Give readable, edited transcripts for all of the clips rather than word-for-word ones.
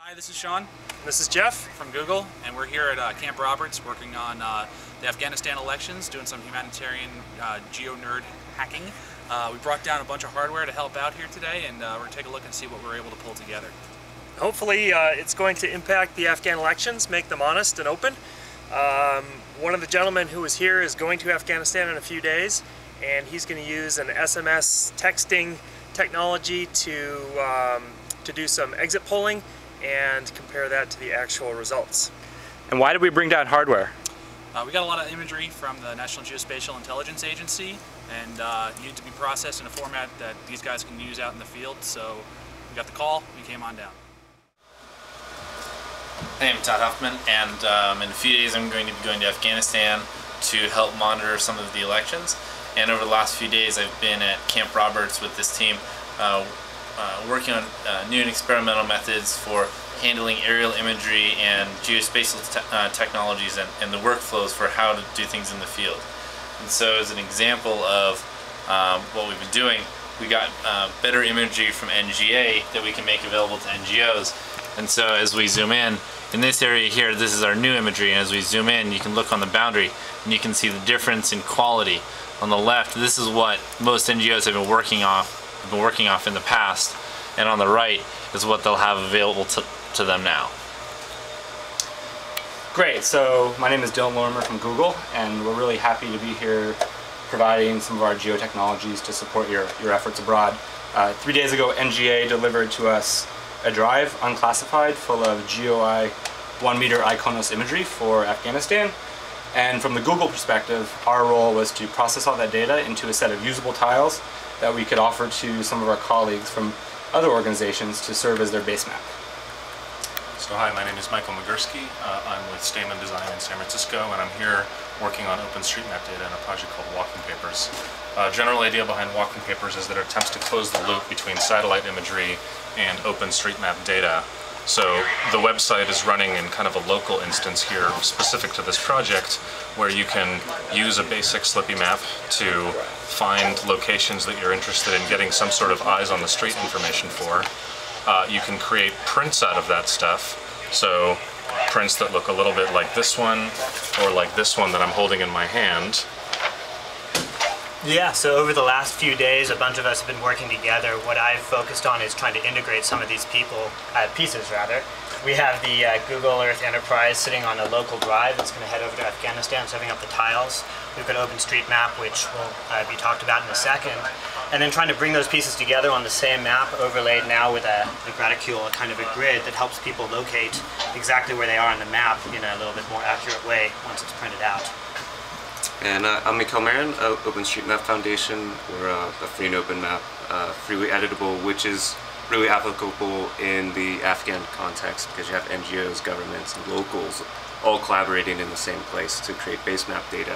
Hi, this is Sean. This is Jeff from Google, and we're here at Camp Roberts working on the Afghanistan elections, doing some humanitarian geo-nerd hacking. We brought down a bunch of hardware to help out here today, and we're going to take a look and see what we're able to pull together. Hopefully it's going to impact the Afghan elections, make them honest and open. One of the gentlemen who was here is going to Afghanistan in a few days, and he's going to use an SMS texting technology to do some exit polling and compare that to the actual results. And why did we bring down hardware? We got a lot of imagery from the National Geospatial Intelligence Agency, and needed to be processed in a format that these guys can use out in the field, so we got the call, we came on down. Hey, I'm Todd Huffman, and in a few days I'm going to be going to Afghanistan to help monitor some of the elections. And over the last few days I've been at Camp Roberts with this team working on new and experimental methods for handling aerial imagery and geospatial technologies and the workflows for how to do things in the field. And so as an example of what we've been doing, we got better imagery from NGA that we can make available to NGOs. And so as we zoom in this area here, this is our new imagery, and as we zoom in you can look on the boundary and you can see the difference in quality. On the left, this is what most NGOs have been working off in the past, and on the right is what they'll have available to them now. Great, so my name is Dylan Lorimer from Google, and we're really happy to be here providing some of our geotechnologies to support your efforts abroad. 3 days ago, NGA delivered to us a drive, unclassified, full of GeoEye 1 meter ICONOS imagery for Afghanistan. And from the Google perspective, our role was to process all that data into a set of usable tiles that we could offer to some of our colleagues from other organizations to serve as their base map. So hi, my name is Michael Magursky. I'm with Stamen Design in San Francisco, and I'm here working on OpenStreetMap data in a project called Walking Papers. General idea behind Walking Papers is that it attempts to close the loop between satellite imagery and OpenStreetMap data. So the website is running in kind of a local instance here specific to this project, where you can use a basic Slippy map to find locations that you're interested in getting some sort of eyes on the street information for. You can create prints out of that stuff, so prints that look a little bit like this one or like this one that I'm holding in my hand. Yeah, so over the last few days, a bunch of us have been working together. What I've focused on is trying to integrate some of these pieces. We have the Google Earth Enterprise sitting on a local drive that's going to head over to Afghanistan, setting up the tiles. We've got OpenStreetMap, which will be talked about in a second. And then trying to bring those pieces together on the same map, overlaid now with the Graticule, kind of a grid that helps people locate exactly where they are on the map in a little bit more accurate way once it's printed out. And I'm Mikhail Marin of OpenStreetMap Foundation. We're a free and open map, freely editable, which is really applicable in the Afghan context because you have NGOs, governments, and locals all collaborating in the same place to create base map data.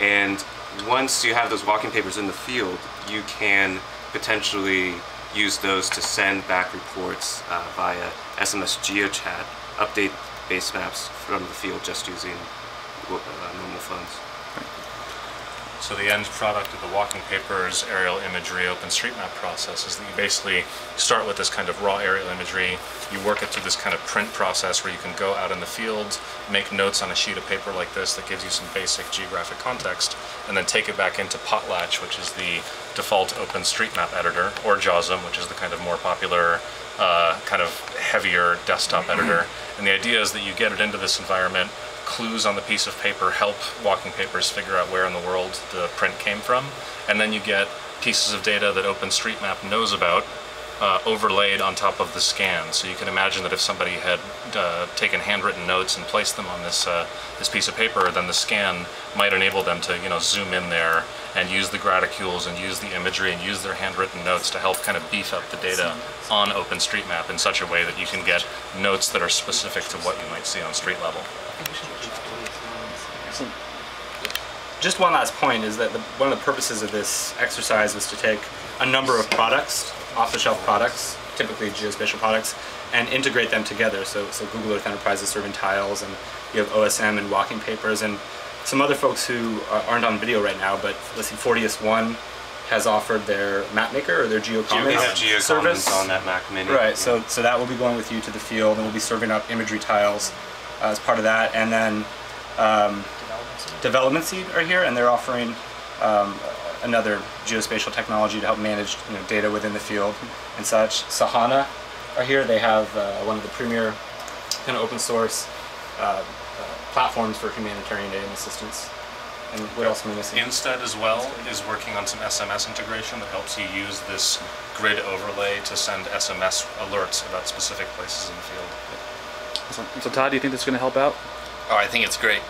And once you have those walking papers in the field, you can potentially use those to send back reports via SMS GeoChat, update base maps from the field just using normal phones. So the end product of the Walking Papers aerial imagery OpenStreetMap process is that you basically start with this kind of raw aerial imagery, you work it through this kind of print process where you can go out in the field, make notes on a sheet of paper like this that gives you some basic geographic context, and then take it back into Potlatch, which is the default OpenStreetMap editor, or JAWSM, which is the kind of more popular, kind of heavier desktop editor. And the idea is that you get it into this environment, clues on the piece of paper help Walking Papers figure out where in the world the print came from, and then you get pieces of data that OpenStreetMap knows about overlaid on top of the scan. So you can imagine that if somebody had taken handwritten notes and placed them on this this piece of paper, then the scan might enable them to zoom in there and use the graticules and use the imagery and use their handwritten notes to help kind of beef up the data on OpenStreetMap in such a way that you can get notes that are specific to what you might see on street level. Just one last point is that one of the purposes of this exercise was to take a number of products, off-the-shelf products, typically geospatial products, and integrate them together. So Google Earth Enterprise is serving tiles, and you have OSM and Walking Papers, and some other folks who aren't on video right now, but let's see, Fortius One has offered their MapMaker or their GeoCommons We have GeoCommons service. on that Mac Mini. Right, so that will be going with you to the field, and we'll be serving up imagery tiles as part of that. And then Development Seed are here, and they're offering another geospatial technology to help manage data within the field and such. Sahana are here. They have one of the premier kind of open source platforms for humanitarian aid and assistance. And what else am I missing? Instead as well is working on some SMS integration that helps you use this grid overlay to send SMS alerts about specific places in the field. So Todd, do you think this is going to help out? Oh, I think it's great.